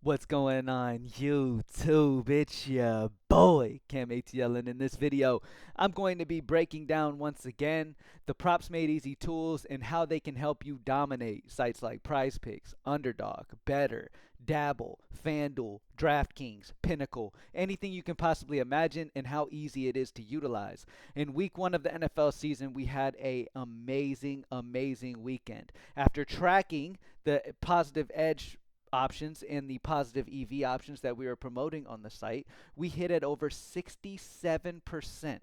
What's going on YouTube? It's your boy Cam ATL, and in this video I'm going to be breaking down once again the Props Made Easy tools and how they can help you dominate sites like Prizepicks, Underdog, Better, Dabble, FanDuel, DraftKings, Pinnacle, anything you can possibly imagine, and how easy it is to utilize. In week 1 of the NFL season, we had a amazing weekend. After tracking the positive edge options and the positive EV options that we were promoting on the site, we hit at over 67%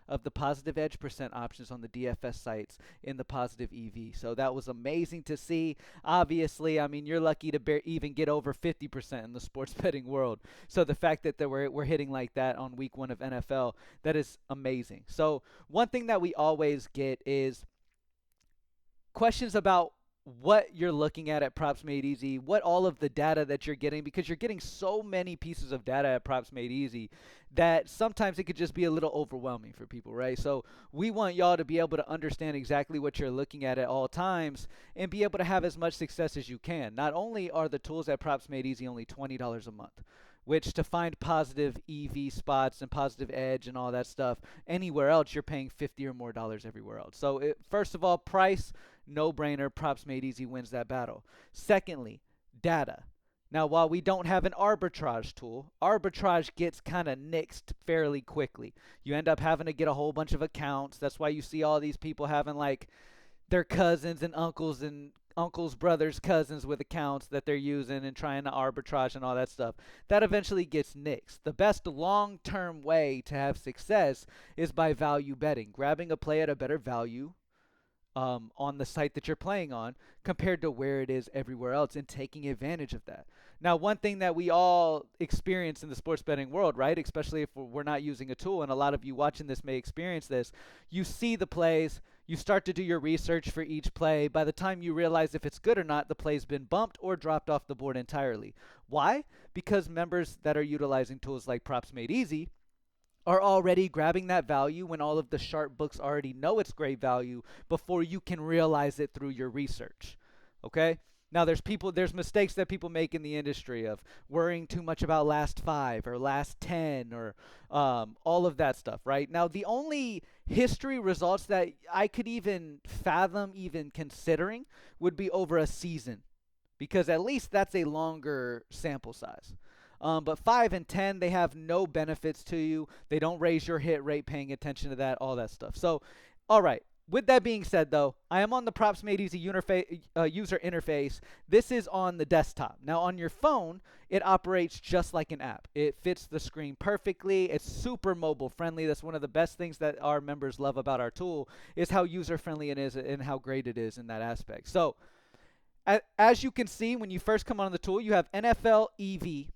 of the positive edge percent options on the DFS sites in the positive EV. So that was amazing to see. Obviously, I mean, you're lucky to even get over 50% in the sports betting world. So the fact that we're hitting like that on week 1 of NFL, that is amazing. So one thing that we always get is questions about what you're looking at Props Made Easy, what all of the data that you're getting, because you're getting so many pieces of data at Props Made Easy that sometimes it could just be a little overwhelming for people, right? So we want y'all to be able to understand exactly what you're looking at all times and be able to have as much success as you can. Not only are the tools at Props Made Easy only $20 a month, which to find positive EV spots and positive edge and all that stuff anywhere else, you're paying $50 or more everywhere else. So first of all, price, no brainer. Props Made Easy wins that battle. Secondly, data. Now, while we don't have an arbitrage tool, arbitrage gets kind of nixed fairly quickly. You end up having to get a whole bunch of accounts. That's why you see all these people having like their cousins and uncles, brothers, cousins with accounts that they're using and trying to arbitrage and all that stuff. That eventually gets nixed. The best long-term way to have success is by value betting, grabbing a play at a better value on the site that you're playing on compared to where it is everywhere else and taking advantage of that. Now, one thing that we all experience in the sports betting world, right, especially if we're not using a tool, and a lot of you watching this may experience this, you see the plays, you start to do your research for each play. By the time you realize if it's good or not, the play's been bumped or dropped off the board entirely. Why? Because members that are utilizing tools like Props Made Easy are already grabbing that value when all of the sharp books already know it's great value before you can realize it through your research. Okay? Now there's mistakes that people make in the industry of worrying too much about last 5 or last 10 or all of that stuff, right? Now the only history results that I could even fathom even considering would be over a season, because at least that's a longer sample size. But 5 and 10, they have no benefits to you. They don't raise your hit rate paying attention to that, all that stuff. So, all right. With that being said, though, I am on the Props Made Easy user interface. This is on the desktop. Now, on your phone, it operates just like an app. It fits the screen perfectly. It's super mobile friendly. That's one of the best things that our members love about our tool is how user friendly it is and how great it is in that aspect. So, as you can see, when you first come on the tool, you have NFL EV.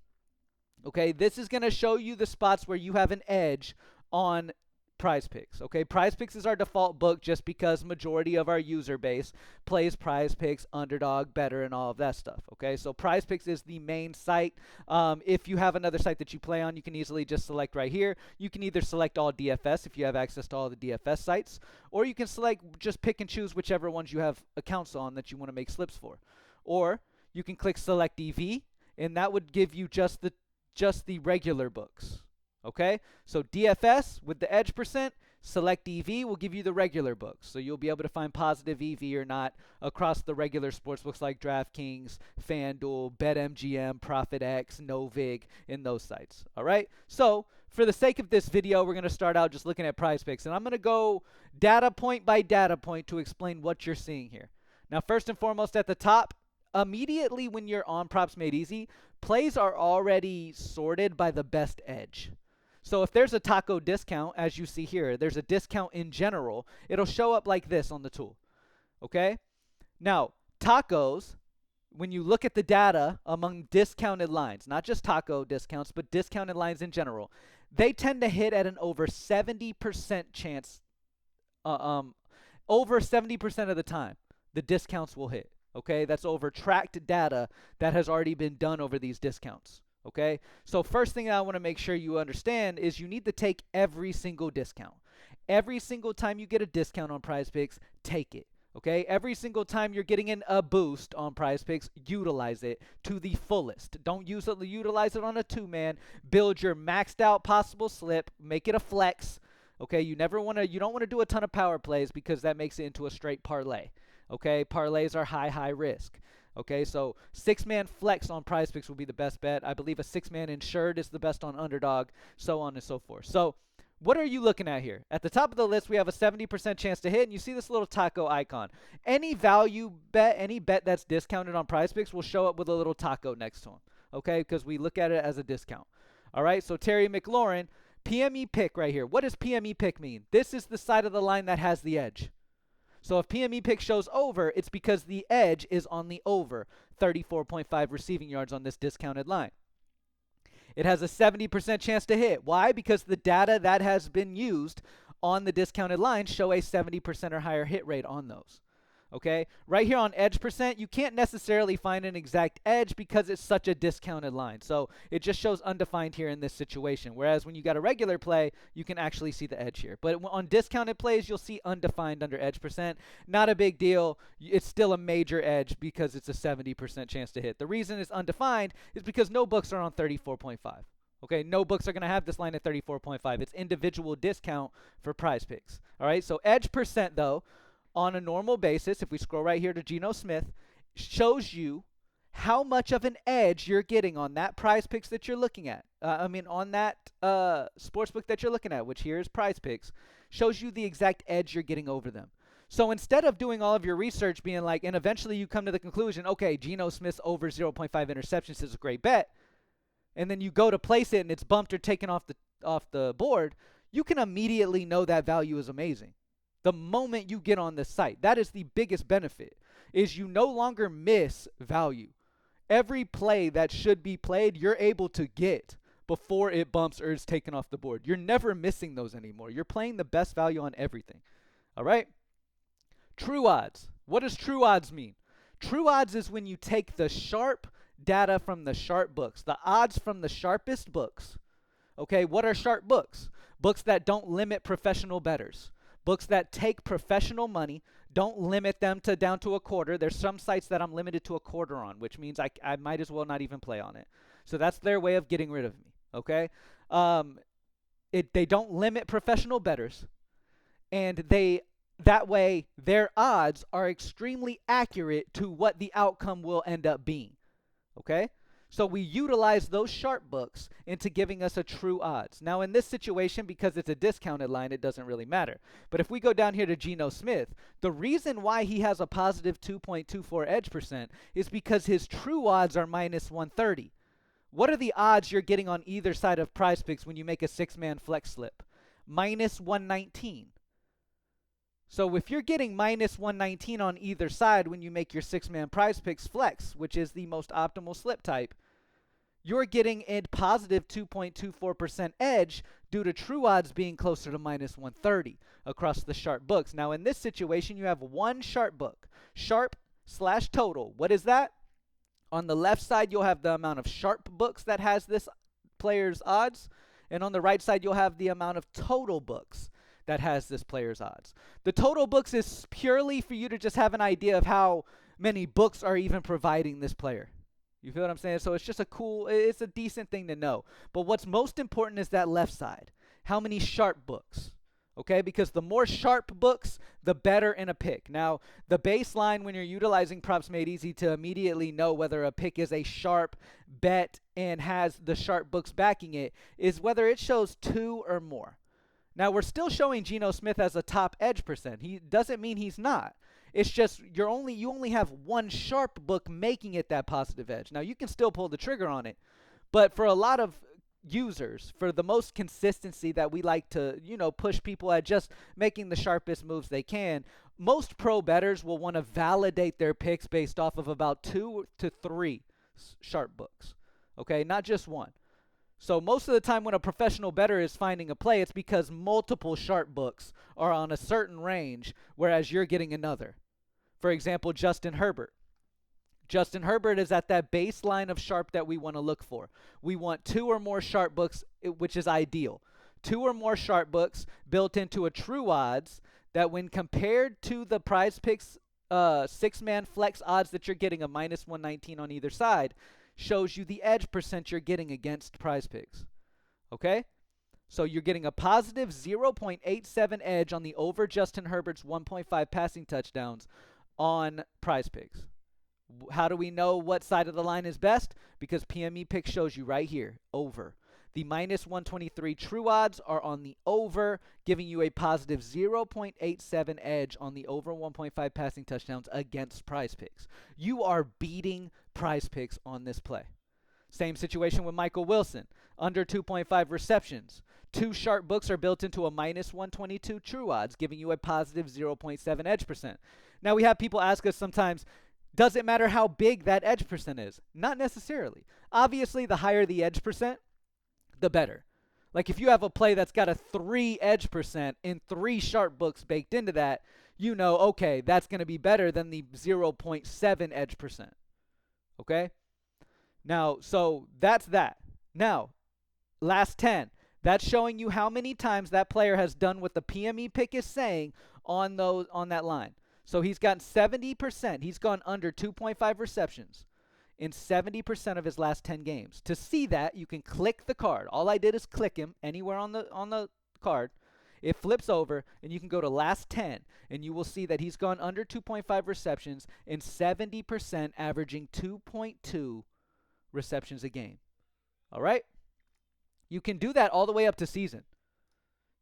Okay, this is going to show you the spots where you have an edge on Prizepicks. Okay, Prizepicks is our default book just because majority of our user base plays Prizepicks, Underdog, Better, and all of that stuff. Okay, so Prizepicks is the main site. If you have another site that you play on, you can easily just select right here. You can either select all DFS if you have access to all the DFS sites, or you can select just pick and choose whichever ones you have accounts on that you want to make slips for. Or you can click Select EV, and that would give you just the regular books. Okay, so DFS with the edge percent, select EV will give you the regular books. So you'll be able to find positive EV or not across the regular sports books like DraftKings, FanDuel, BetMGM, ProfitX, Novig, in those sites. All right, so for the sake of this video, we're going to start out just looking at Prizepicks, and I'm going to go data point by data point to explain what you're seeing here. Now, first and foremost at the top, immediately when you're on Props Made Easy, plays are already sorted by the best edge. So if there's a taco discount, as you see here, there's a discount in general, it'll show up like this on the tool. Okay? Now, tacos, when you look at the data among discounted lines, not just taco discounts, but discounted lines in general, they tend to hit at an over 70% chance, over 70% of the time, the discounts will hit. Okay, that's over tracked data that has already been done over these discounts. Okay, so first thing I want to make sure you understand is you need to take every single discount. Every single time you get a discount on Prizepicks, take it. Okay, every single time you're getting in a boost on Prizepicks, utilize it to the fullest. Don't utilize it on a two-man. Build your maxed out possible slip. Make it a flex. Okay, you don't want to do a ton of power plays because that makes it into a straight parlay. Okay, parlays are high risk. Okay, so 6-man flex on Prizepicks will be the best bet. I believe a 6-man insured is the best on Underdog, so on and so forth. So what are you looking at here? At the top of the list, we have a 70% chance to hit, and you see this little taco icon. Any value bet, any bet that's discounted on Prizepicks will show up with a little taco next to them, okay, because we look at it as a discount. All right, so Terry McLaurin, PME pick right here. What does PME pick mean? This is the side of the line that has the edge. So if PME pick shows over, it's because the edge is on the over, 34.5 receiving yards on this discounted line. It has a 70% chance to hit. Why? Because the data that has been used on the discounted line show a 70% or higher hit rate on those. Okay? Right here on edge percent, you can't necessarily find an exact edge because it's such a discounted line. So it just shows undefined here in this situation. Whereas when you got a regular play, you can actually see the edge here. But on discounted plays, you'll see undefined under edge percent. Not a big deal. It's still a major edge because it's a 70% chance to hit. The reason it's undefined is because no books are on 34.5. Okay, no books are going to have this line at 34.5. It's individual discount for Prizepicks. All right, so edge percent, though, on a normal basis, if we scroll right here to Geno Smith, shows you how much of an edge you're getting on that Prizepicks that you're looking at. On that sportsbook that you're looking at, which here is Prizepicks, shows you the exact edge you're getting over them. So instead of doing all of your research being like, and eventually you come to the conclusion, okay, Geno Smith's over 0.5 interceptions is a great bet, and then you go to place it and it's bumped or taken off the board, you can immediately know that value is amazing. The moment you get on the site, that is the biggest benefit, is you no longer miss value. Every play that should be played, you're able to get before it bumps or is taken off the board. You're never missing those anymore. You're playing the best value on everything. All right? True odds. What does true odds mean? True odds is when you take the sharp data from the sharp books, the odds from the sharpest books. Okay, what are sharp books? Books that don't limit professional bettors. Books that take professional money, don't limit them down to a quarter. There's some sites that I'm limited to a quarter on, which means I might as well not even play on it. So that's their way of getting rid of me, okay? They don't limit professional bettors, and that way their odds are extremely accurate to what the outcome will end up being, okay? So we utilize those sharp books into giving us a true odds. Now in this situation, because it's a discounted line, it doesn't really matter. But if we go down here to Geno Smith, the reason why he has a positive 2.24 edge percent is because his true odds are minus 130. What are the odds you're getting on either side of Prizepicks when you make a 6-man flex slip? Minus 119. So if you're getting minus 119 on either side when you make your 6-man Prizepicks flex, which is the most optimal slip type, you're getting a positive 2.24% edge due to true odds being closer to minus 130 across the sharp books. Now in this situation, you have one sharp book, sharp/total. What is that? On the left side, you'll have the amount of sharp books that has this player's odds, and on the right side, you'll have the amount of total books that has this player's odds. The total books is purely for you to just have an idea of how many books are even providing this player. You feel what I'm saying? So it's just it's a decent thing to know. But what's most important is that left side. How many sharp books? Okay, because the more sharp books, the better in a pick. Now, the baseline when you're utilizing Props Made Easy to immediately know whether a pick is a sharp bet and has the sharp books backing it is whether it shows 2 or more. Now, we're still showing Geno Smith as a top edge percent. He doesn't mean he's not. It's just you only have one sharp book making it that positive edge. Now, you can still pull the trigger on it, but for a lot of users, for the most consistency that we like to, push people at just making the sharpest moves they can, most pro bettors will want to validate their picks based off of about 2 to 3 sharp books. Okay, not just one. So most of the time when a professional bettor is finding a play, it's because multiple sharp books are on a certain range, whereas you're getting another. For example, Justin Herbert. Justin Herbert is at that baseline of sharp that we want to look for. We want 2 or more sharp books, which is ideal. 2 or more sharp books built into a true odds that when compared to the Prizepicks 6-man flex odds that you're getting of minus 119 on either side, shows you the edge percent you're getting against Prizepicks. Okay? So you're getting a positive 0.87 edge on the over Justin Herbert's 1.5 passing touchdowns on Prizepicks. How do we know what side of the line is best? Because PME Pick shows you right here, over. The minus 123 true odds are on the over, giving you a positive 0.87 edge on the over 1.5 passing touchdowns against Prizepicks. You are beating Prizepicks on this play. Same situation with Michael Wilson, under 2.5 receptions. 2 sharp books are built into a minus 122 true odds, giving you a positive 0.7 edge percent. Now we have people ask us sometimes, does it matter how big that edge percent is? Not necessarily. Obviously, the higher the edge percent, the better. Like if you have a play that's got a 3 edge percent and 3 sharp books baked into that, you know, okay, that's going to be better than the 0.7 edge percent. Okay? Now, so that's that. Now, last 10. That's showing you how many times that player has done what the PME pick is saying on that line. So he's gotten 70%. He's gone under 2.5 receptions in 70% of his last 10 games. To see that, you can click the card. All I did is click him anywhere on the card. It flips over, and you can go to last 10, and you will see that he's gone under 2.5 receptions in 70%, averaging 2.2 receptions a game. All right? You can do that all the way up to season.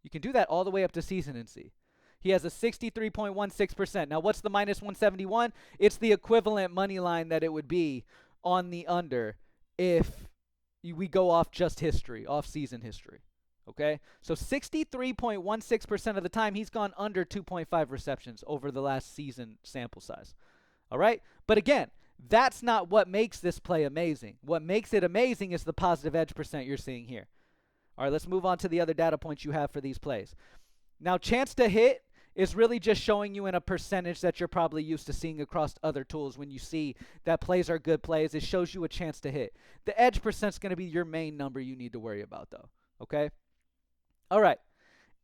You can do that all the way up to season and see. He has a 63.16%. Now, what's the minus 171? It's the equivalent money line that it would be on the under if we go off just history, off season history. Okay? So 63.16% of the time, he's gone under 2.5 receptions over the last season sample size. All right? But again, that's not what makes this play amazing. What makes it amazing is the positive edge percent you're seeing here. All right, let's move on to the other data points you have for these plays. Now, chance to hit is really just showing you in a percentage that you're probably used to seeing across other tools. When you see that plays are good plays, it shows you a chance to hit. The edge percent is going to be your main number you need to worry about, though. Okay? All right.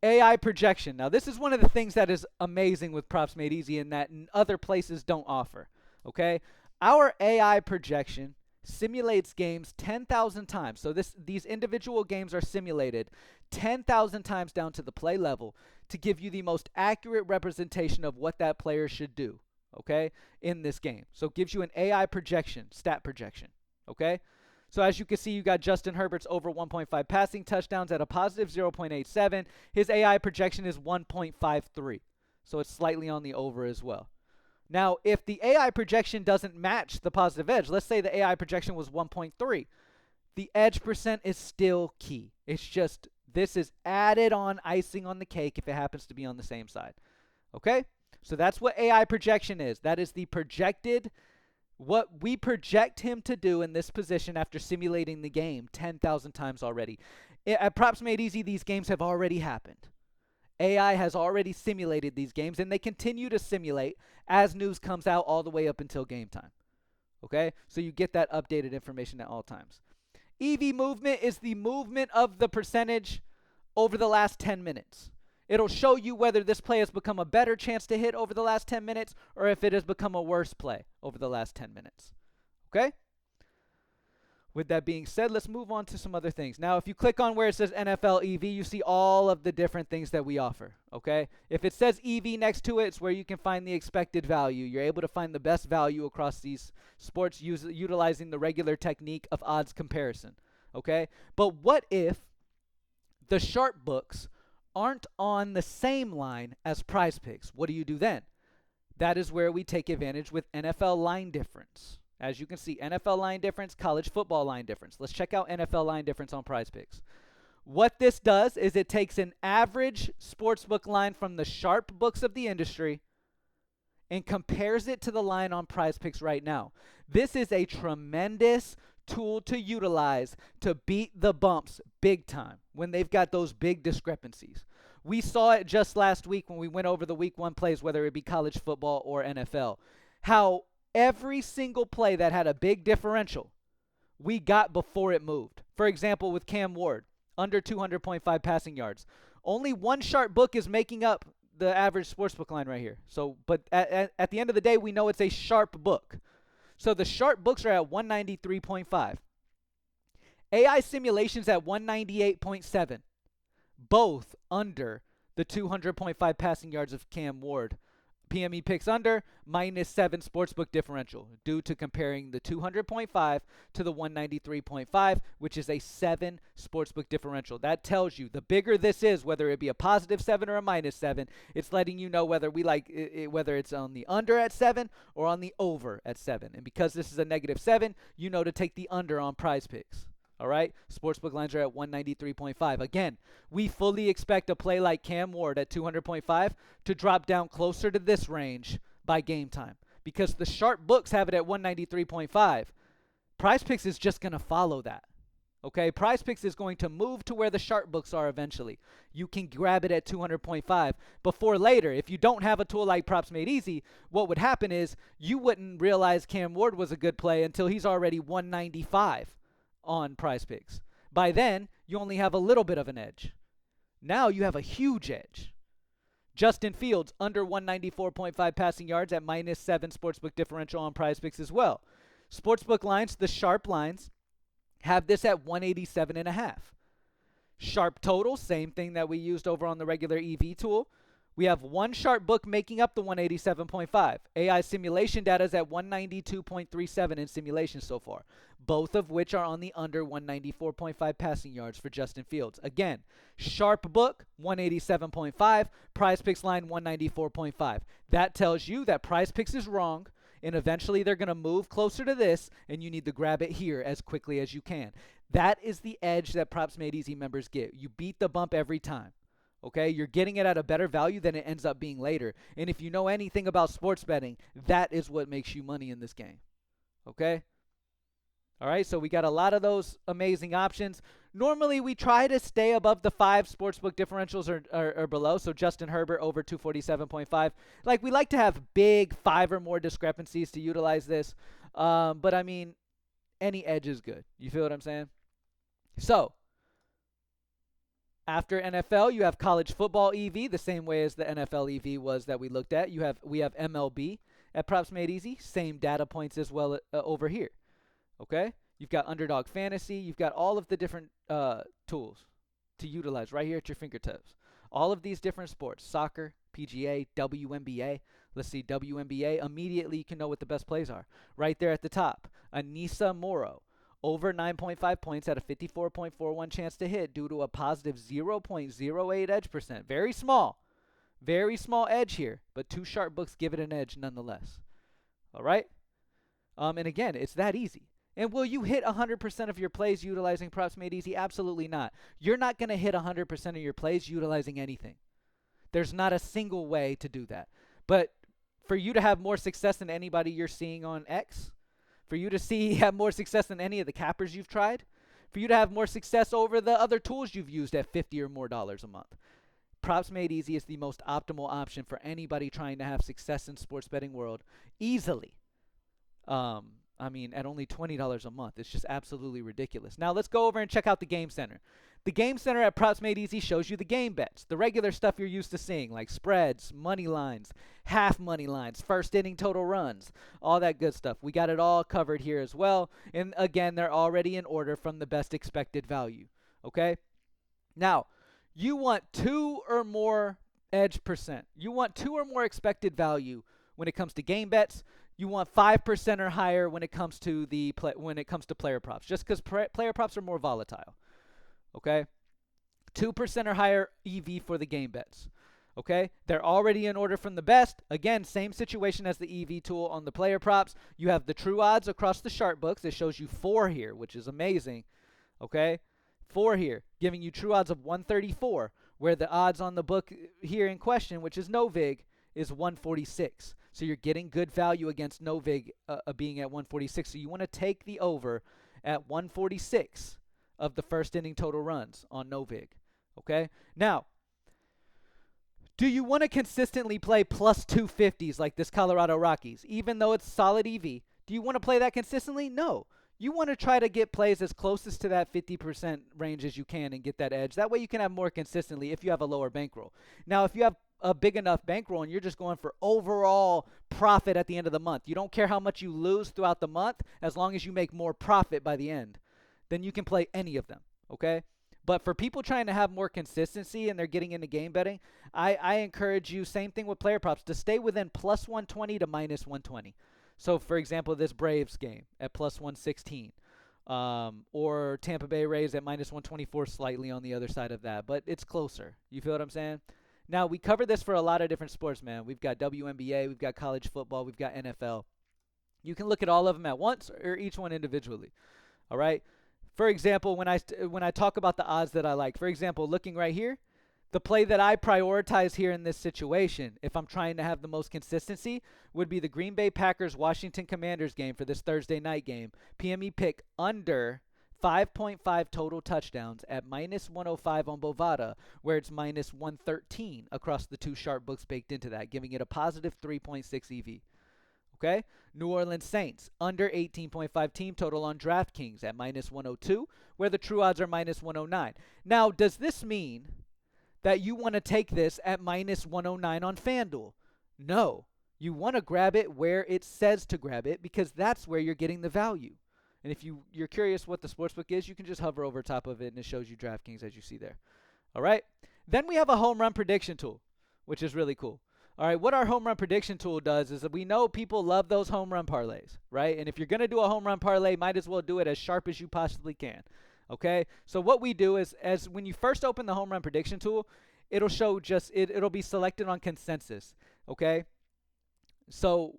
AI projection. Now, this is one of the things that is amazing with Props Made Easy and that other places don't offer. Okay? Our AI projection simulates games 10,000 times. So these individual games are simulated 10,000 times down to the play level to give you the most accurate representation of what that player should do, okay, in this game. So it gives you an AI projection, stat projection, okay? So as you can see, you got Justin Herbert's over 1.5 passing touchdowns at a positive 0.87. His AI projection is 1.53. So it's slightly on the over as well. Now, if the AI projection doesn't match the positive edge, let's say the AI projection was 1.3, the edge percent is still key. It's just, this is added on icing on the cake if it happens to be on the same side. Okay? So that's what AI projection is. That is the projected, what we project him to do in this position after simulating the game 10,000 times already. At Props Made Easy, these games have already happened. AI has already simulated these games, and they continue to simulate as news comes out all the way up until game time. Okay? So you get that updated information at all times. EV movement is the movement of the percentage over the last 10 minutes. It'll show you whether this play has become a better chance to hit over the last 10 minutes or if it has become a worse play over the last 10 minutes. Okay? With that being said, let's move on to some other things. Now, if you click on where it says NFL EV, you see all of the different things that we offer, okay? If it says EV next to it, it's where you can find the expected value. You're able to find the best value across these sports utilizing the regular technique of odds comparison, okay? But what if the sharp books aren't on the same line as Prizepicks? What do you do then? That is where we take advantage with NFL line difference. As you can see, NFL line difference, college football line difference. Let's check out NFL line difference on Prizepicks. What this does is it takes an average sportsbook line from the sharp books of the industry and compares it to the line on Prizepicks right now. This is a tremendous tool to utilize to beat the bumps big time when they've got those big discrepancies. We saw it just last week when we went over the week 1 plays, whether it be college football or NFL, how every single play that had a big differential, we got before it moved. For example, with Cam Ward, under 200.5 passing yards. Only one sharp book is making up the average sportsbook line right here. So, but at the end of the day, we know it's a sharp book. So the sharp books are at 193.5. AI simulations at 198.7. Both under the 200.5 passing yards of Cam Ward. PME picks under, -7 sportsbook differential due to comparing the 200.5 to the 193.5, which is a 7 sportsbook differential. That tells you the bigger this is, whether it be a +7 or a -7, it's letting you know whether we like it, whether it's on the under at 7 or on the over at 7. And because this is a -7, you know to take the under on Prizepicks. All right, sportsbook lines are at 193.5. Again, we fully expect a play like Cam Ward at 200.5 to drop down closer to this range by game time because the sharp books have it at 193.5. Prizepicks is just going to follow that. Okay, Prizepicks is going to move to where the sharp books are eventually. You can grab it at 200.5 before later. If you don't have a tool like Props Made Easy, what would happen is you wouldn't realize Cam Ward was a good play until he's already 195. On Prizepicks. By then, you only have a little bit of an edge. Now you have a huge edge. Justin Fields under 194.5 passing yards at -7 sportsbook differential on Prizepicks as well. Sportsbook lines, the sharp lines, have this at 187.5. Sharp total, same thing that we used over on the regular EV tool. We have one sharp book making up the 187.5. AI simulation data is at 192.37 in simulation so far, both of which are on the under 194.5 passing yards for Justin Fields. Again, sharp book 187.5, Prizepicks line 194.5. That tells you that Prizepicks is wrong, and eventually they're going to move closer to this, and you need to grab it here as quickly as you can. That is the edge that Props Made Easy members get. You beat the bump every time. Okay, you're getting it at a better value than it ends up being later. And if you know anything about sports betting, that is what makes you money in this game. Okay? All right, so we got a lot of those amazing options. Normally, we try to stay above the 5 sportsbook differentials or below. So Justin Herbert over 247.5. Like, we like to have big 5 or more discrepancies to utilize this. But, I mean, any edge is good. You feel what I'm saying? So, after NFL, you have college football EV, the same way as the NFL EV was that we looked at. We have MLB at Props Made Easy, same data points as well over here. Okay? You've got Underdog Fantasy. You've got all of the different tools to utilize right here at your fingertips. All of these different sports, soccer, PGA, WNBA. Let's see, WNBA. Immediately you can know what the best plays are. Right there at the top, Anissa Morrow. Over 9.5 points at a 54.41 chance to hit due to a positive 0.08 edge percent. Very small edge here, but 2 sharp books give it an edge nonetheless. All right? And again, it's that easy. And will you hit 100% of your plays utilizing Props Made Easy? Absolutely not. You're not going to hit 100% of your plays utilizing anything. There's not a single way to do that. But for you to have more success than anybody you're seeing on X, for you to have more success than any of the cappers you've tried, for you to have more success over the other tools you've used at $50 or more a month. Props Made Easy is the most optimal option for anybody trying to have success in sports betting world easily. I mean, at only $20 a month. It's just absolutely ridiculous. Now let's go over and check out the Game Center. The Game Center at Props Made Easy shows you the game bets, the regular stuff you're used to seeing, like spreads, money lines, half money lines, first inning total runs, all that good stuff. We got it all covered here as well. And again, they're already in order from the best expected value. Okay? Now, you want 2 or more edge percent. You want 2 or more expected value when it comes to game bets. You want 5% or higher when it comes to player props, just because player props are more volatile. Okay, 2% or higher EV for the game bets. Okay, they're already in order from the best. Again, same situation as the EV tool on the player props. You have the true odds across the sharp books. It shows you 4 here, which is amazing. Okay, 4 here, giving you true odds of 134, where the odds on the book here in question, which is Novig, is 146. So you're getting good value against Novig being at 146. So you want to take the over at 146 of the first inning total runs on Novig. Okay? Now, do you want to consistently play plus 250s like this Colorado Rockies, even though it's solid EV? Do you want to play that consistently? No. You want to try to get plays as closest to that 50% range as you can and get that edge. That way you can have more consistently if you have a lower bankroll. Now, if you have a big enough bankroll and you're just going for overall profit at the end of the month, you don't care how much you lose throughout the month, as long as you make more profit by the end, then you can play any of them, okay? But for people trying to have more consistency and they're getting into game betting, I encourage you, same thing with player props, to stay within plus 120 to minus 120. So, for example, this Braves game at plus 116. Or Tampa Bay Rays at minus 124, slightly on the other side of that. But it's closer. You feel what I'm saying? Now, we cover this for a lot of different sports, man. We've got WNBA, we've got college football, we've got NFL. You can look at all of them at once or each one individually. All right? For example, when I talk about the odds that I like, for example, looking right here, the play that I prioritize here in this situation, if I'm trying to have the most consistency, would be the Green Bay Packers-Washington Commanders game for this Thursday night game. PME pick under 5.5 total touchdowns at minus 105 on Bovada, where it's minus 113 across the two sharp books baked into that, giving it a positive 3.6 EV. Okay? New Orleans Saints, under 18.5 team total on DraftKings at minus 102, where the true odds are minus 109. Now, does this mean that you want to take this at minus 109 on FanDuel? No. You want to grab it where it says to grab it, because that's where you're getting the value. And if you're curious what the sportsbook is, you can just hover over top of it and it shows you DraftKings as you see there. All right? Then we have a home run prediction tool, which is really cool. All right, what our home run prediction tool does is that we know people love those home run parlays, right? And if you're going to do a home run parlay, might as well do it as sharp as you possibly can. Okay, so what we do is, as when you first open the home run prediction tool, it'll show it'll be selected on consensus. Okay, so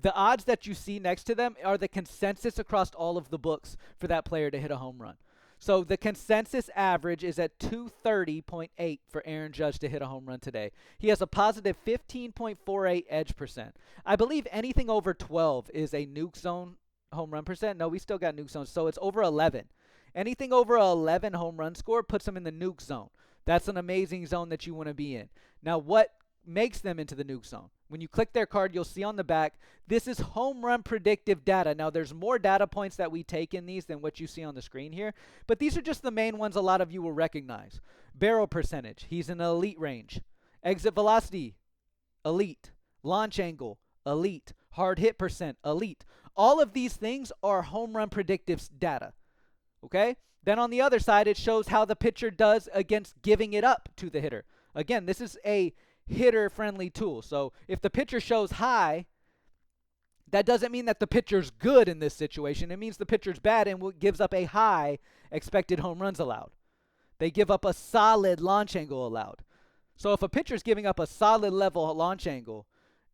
the odds that you see next to them are the consensus across all of the books for that player to hit a home run. So the consensus average is at 230.8 for Aaron Judge to hit a home run today. He has a positive 15.48 edge percent. I believe anything over 12 is a nuke zone home run percent. No, we still got nuke zones, so it's over 11. Anything over a 11 home run score puts them in the nuke zone. That's an amazing zone that you want to be in. Now, what makes them into the nuke zone? When you click their card, you'll see on the back, this is home run predictive data. Now, there's more data points that we take in these than what you see on the screen here, but these are just the main ones a lot of you will recognize. Barrel percentage, he's in an elite range. Exit velocity, elite. Launch angle, elite. Hard hit percent, elite. All of these things are home run predictive data. Okay? Then on the other side, it shows how the pitcher does against giving it up to the hitter. Again, this is a hitter-friendly tool. So if the pitcher shows high, that doesn't mean that the pitcher's good in this situation. It means the pitcher's bad and gives up a high expected home runs allowed. They give up a solid launch angle allowed. So if a pitcher's giving up a solid level launch angle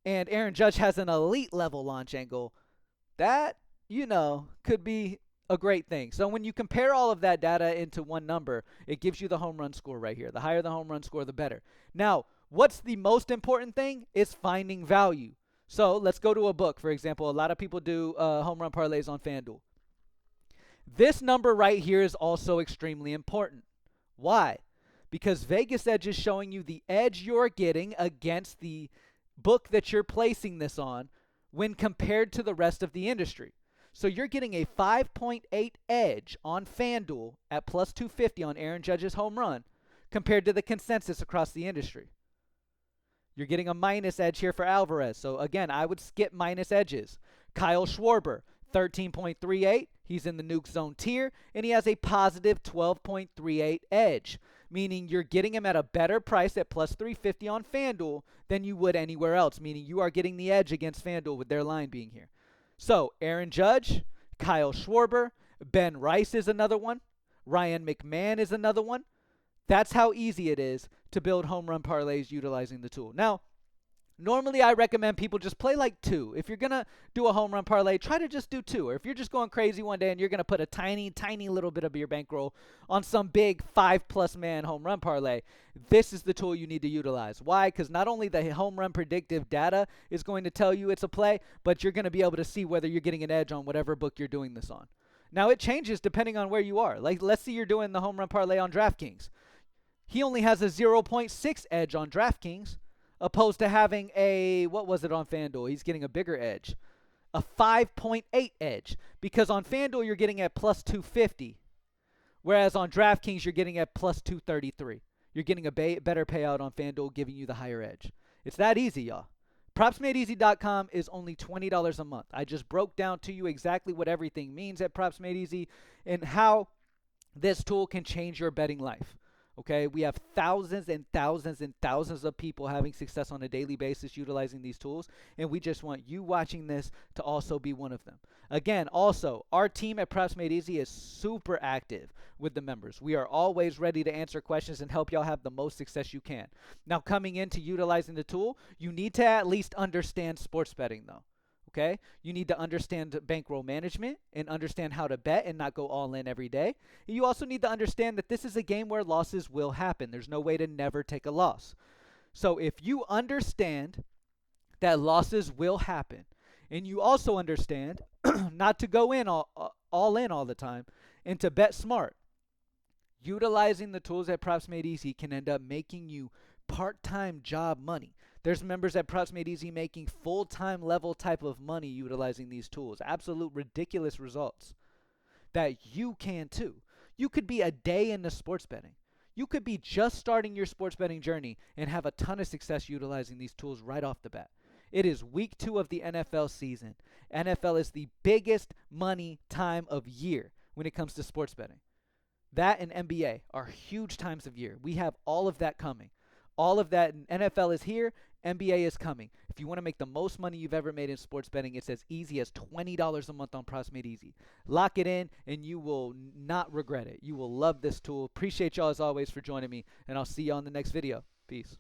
and Aaron Judge has an elite level launch angle, that, could be a great thing. So when you compare all of that data into one number, it gives you the home run score right here. The higher the home run score, the better. Now, what's the most important thing is finding value. So let's go to a book. For example, a lot of people do home run parlays on FanDuel. This number right here is also extremely important. Why? Because Vegas Edge is showing you the edge you're getting against the book that you're placing this on when compared to the rest of the industry. So you're getting a 5.8 edge on FanDuel at plus 250 on Aaron Judge's home run compared to the consensus across the industry. You're getting a minus edge here for Alvarez. So again, I would skip minus edges. Kyle Schwarber, 13.38. He's in the nuke zone tier, and he has a positive 12.38 edge, meaning you're getting him at a better price at plus 350 on FanDuel than you would anywhere else, meaning you are getting the edge against FanDuel with their line being here. So Aaron Judge, Kyle Schwarber, Ben Rice is another one. Ryan McMahon is another one. That's how easy it is to build home run parlays utilizing the tool. Now, normally I recommend people just play like two. If you're going to do a home run parlay, try to just do two. Or if you're just going crazy one day and you're going to put a tiny, tiny little bit of your bankroll on some big 5+ man home run parlay, this is the tool you need to utilize. Why? Because not only the home run predictive data is going to tell you it's a play, but you're going to be able to see whether you're getting an edge on whatever book you're doing this on. Now, it changes depending on where you are. Like, let's say you're doing the home run parlay on DraftKings. He only has a 0.6 edge on DraftKings, opposed to having a, what was it on FanDuel? He's getting a bigger edge, a 5.8 edge, because on FanDuel you're getting at plus 250, whereas on DraftKings you're getting at plus 233. you're getting a better payout on FanDuel, giving you the higher edge. It's that easy, y'all. PropsMadeEasy.com is only $20 a month. I just broke down to you exactly what everything means at Props Made Easy and how this tool can change your betting life. Okay, we have thousands and thousands and thousands of people having success on a daily basis utilizing these tools, and we just want you watching this to also be one of them. Again, also, our team at Props Made Easy is super active with the members. We are always ready to answer questions and help y'all have the most success you can. Now, coming into utilizing the tool, you need to at least understand sports betting, though. Okay, you need to understand bankroll management and understand how to bet and not go all in every day. You also need to understand that this is a game where losses will happen. There's no way to never take a loss. So if you understand that losses will happen, and you also understand not to go in all in all the time and to bet smart, utilizing the tools at Props Made Easy can end up making you part-time job money. There's members at Props Made Easy making full-time level type of money utilizing these tools. Absolute ridiculous results that you can too. You could be a day into sports betting. You could be just starting your sports betting journey and have a ton of success utilizing these tools right off the bat. It is week 2 of the NFL season. NFL is the biggest money time of year when it comes to sports betting. That and NBA are huge times of year. We have all of that coming. All of that, NFL is here, NBA is coming. If you want to make the most money you've ever made in sports betting, it's as easy as $20 a month on Props Made Easy. Lock it in, and you will not regret it. You will love this tool. Appreciate y'all as always for joining me, and I'll see you on the next video. Peace.